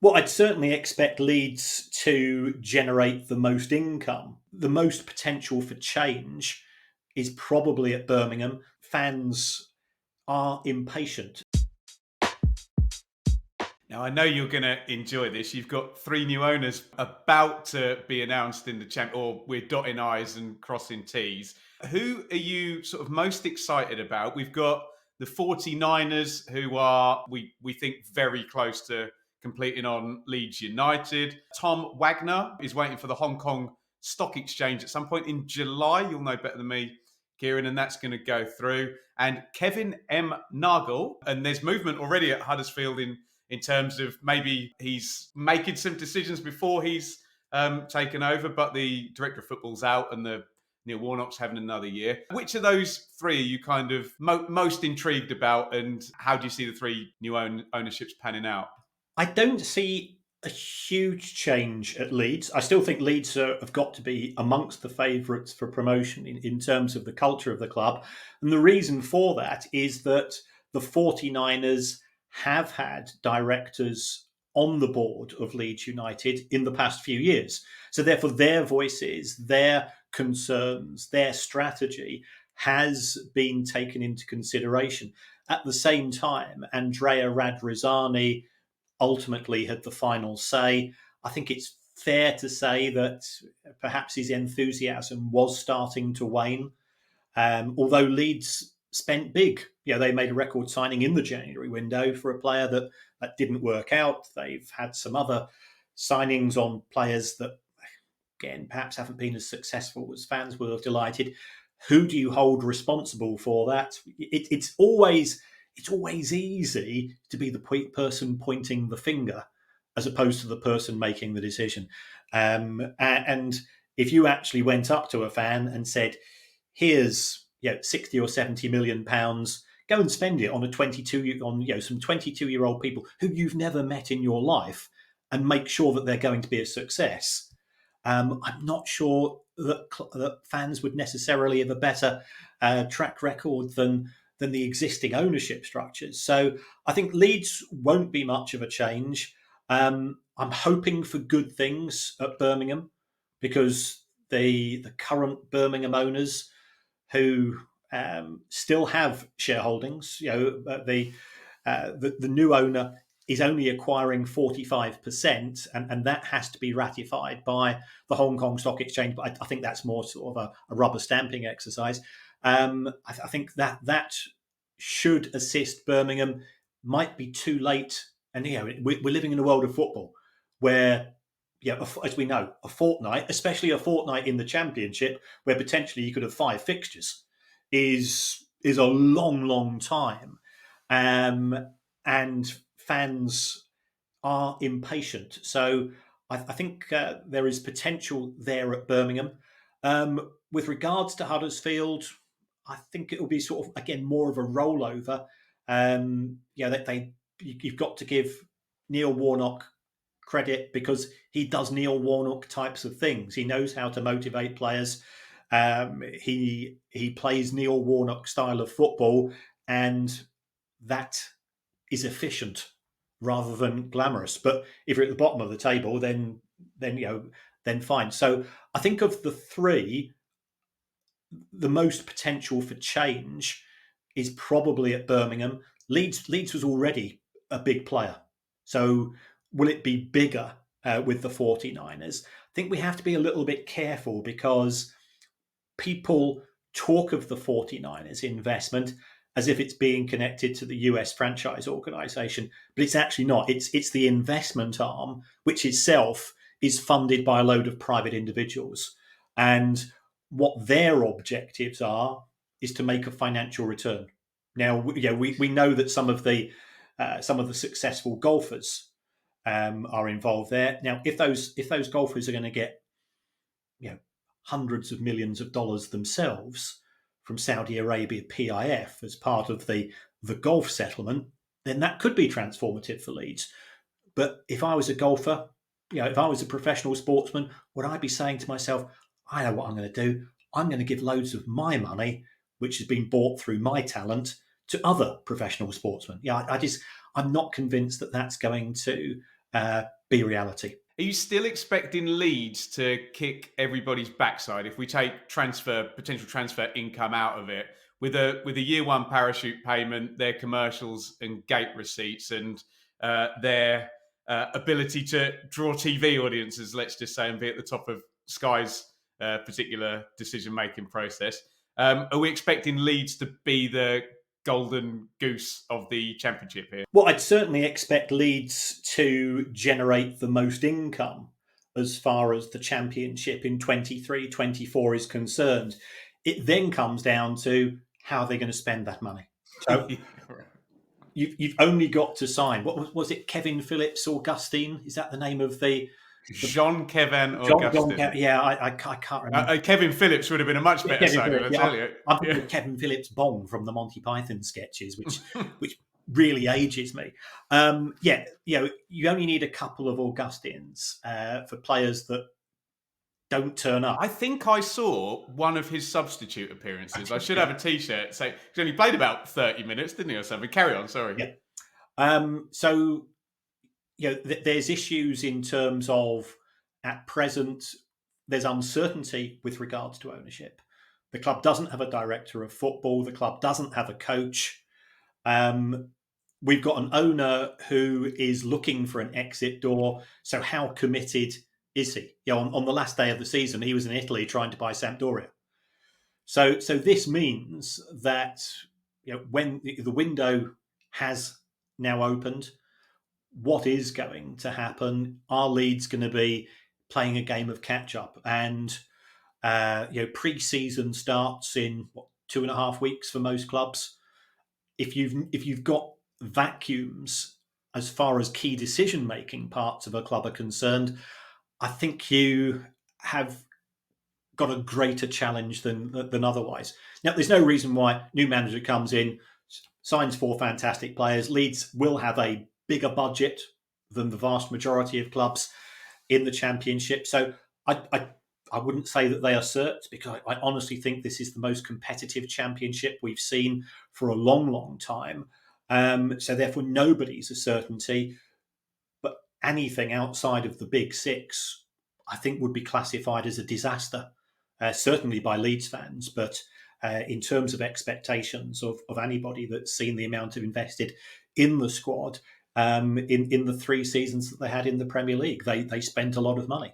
Well, I'd certainly expect Leeds to generate the most income. The most potential for change is probably at Birmingham. Fans are impatient. Now, I know you're going to enjoy this. You've got three new owners about to be announced in the champ, or we're dotting I's and crossing T's. Who are you sort of most excited about? We've got the 49ers, who are, we think, very close to completing on Leeds United. Tom Wagner is waiting for the Hong Kong Stock Exchange at some point in July. You'll know better than me, Kieran, and that's going to go through. And Kevin M. Nagel, and there's movement already at Huddersfield in terms of maybe he's making some decisions before he's taken over, but the director of football's out and the Neil Warnock's having another year. Which of those three are you kind of most intrigued about, and how do you see the three new ownerships panning out? I don't see a huge change at Leeds. I still think Leeds have got to be amongst the favourites for promotion in terms of the culture of the club. And the reason for that is that the 49ers have had directors on the board of Leeds United in the past few years. So therefore their voices, their concerns, their strategy has been taken into consideration. At the same time, Andrea Radrizzani ultimately had the final say. I think it's fair to say that perhaps his enthusiasm was starting to wane. Although Leeds spent big. They made a record signing in the January window for a player that didn't work out. They've had some other signings on players that, again, perhaps haven't been as successful as fans would have delighted. Who do you hold responsible for that? It's always easy to be the person pointing the finger as opposed to the person making the decision. And if you actually went up to a fan and said, here's 60 or 70 million pounds, go and spend it on some 22-year-old people who you've never met in your life and make sure that they're going to be a success. I'm not sure that fans would necessarily have a better track record than the existing ownership structures. So I think Leeds won't be much of a change. I'm hoping for good things at Birmingham because the current Birmingham owners who still have shareholdings, the new owner is only acquiring 45%, and that has to be ratified by the Hong Kong Stock Exchange. But I think that's more sort of a rubber stamping exercise. I think that should assist Birmingham. Might be too late, and we're living in a world of football where, as we know, a fortnight, especially a fortnight in the Championship, where potentially you could have 5 fixtures, is a long time, and fans are impatient. So I think there is potential there at Birmingham. With regards to Huddersfield, I think it will be sort of, again, more of a rollover. You've got to give Neil Warnock credit because he does Neil Warnock types of things. He knows how to motivate players. He plays Neil Warnock style of football, and that is efficient rather than glamorous. But if you're at the bottom of the table, then fine. So I think of the three, the most potential for change is probably at Birmingham. Leeds was already a big player. So will it be bigger with the 49ers? I think we have to be a little bit careful because people talk of the 49ers investment as if it's being connected to the US franchise organization, but it's actually not. It's the investment arm, which itself is funded by a load of private individuals. And what their objectives are is to make a financial return. Now, we know that some of the successful golfers are involved there. Now, if those golfers are going to get hundreds of millions of dollars themselves from Saudi Arabia PIF as part of the golf settlement, then that could be transformative for Leeds. But if I was a golfer, if I was a professional sportsman, would I be saying to myself, I know what I'm going to do. I'm going to give loads of my money, which has been bought through my talent, to other professional sportsmen. I'm not convinced that that's going to be reality. Are you still expecting Leeds to kick everybody's backside if we take potential transfer income out of it, with a year one parachute payment, their commercials and gate receipts, and their ability to draw TV audiences, let's just say, and be at the top of Sky's particular decision making process? Are we expecting Leeds to be the golden goose of the Championship here? Well, I'd certainly expect Leeds to generate the most income as far as the Championship in 23-24 is concerned. It then comes down to how they're going to spend that money. So you've only got to sign. What was it? Kevin Phillips Augustine? Is that the name of the Jean-Kevin Augustine? Yeah, I can't remember. Kevin Phillips would have been a much better signing, I tell you. I'm thinking of Kevin Phillips Bong from the Monty Python sketches, which really ages me. You only need a couple of Augustines for players that don't turn up. I think I saw one of his substitute appearances. I should have a T-shirt saying he only played about 30 minutes, didn't he, or something? Carry on, sorry. Yeah. There's issues in terms of, at present, there's uncertainty with regards to ownership. The club doesn't have a director of football. The club doesn't have a coach. We've got an owner who is looking for an exit door. So how committed is he? On the last day of the season, he was in Italy trying to buy Sampdoria. So this means that when the window has now opened, what is going to happen? Are Leeds going to be playing a game of catch up? And pre-season starts in 2.5 weeks for most clubs. If you've got vacuums as far as key decision-making parts of a club are concerned, I think you have got a greater challenge than otherwise. Now, there's no reason why new manager comes in, signs 4 fantastic players. Leeds will have a bigger budget than the vast majority of clubs in the Championship. So I wouldn't say that they are certs, because I honestly think this is the most competitive Championship we've seen for a long, long time. So therefore, nobody's a certainty. But anything outside of the big 6, I think, would be classified as a disaster, certainly by Leeds fans. But in terms of expectations of anybody that's seen the amount of invested in the squad, in the 3 seasons that they had in the Premier League, they spent a lot of money.